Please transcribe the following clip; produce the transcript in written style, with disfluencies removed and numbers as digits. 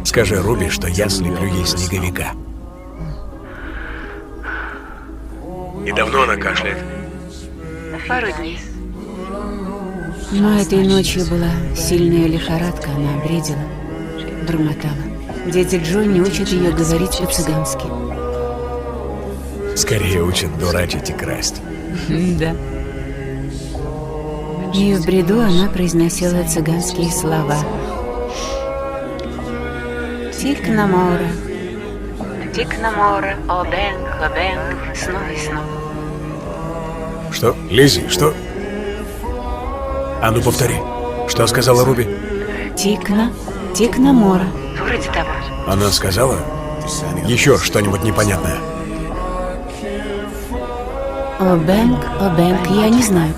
Скажи Руби, что я слеплю ей снеговика. И давно она кашляет? Пару дней. Но этой ночью была сильная лихорадка, она бредила, бормотала. Дядя Джонни учит ее говорить по-цыгански. Скорее учат дурачить и красть. Да. И в бреду она произносила цыганские слова. Тикнамора. Тикнамора, обенг, обенг, снова и снова. Что? Лиззи, что? А ну повтори. Что сказала Руби? Тикнамора. Вроде того. Она сказала еще что-нибудь непонятное. Обенг, я не знаю.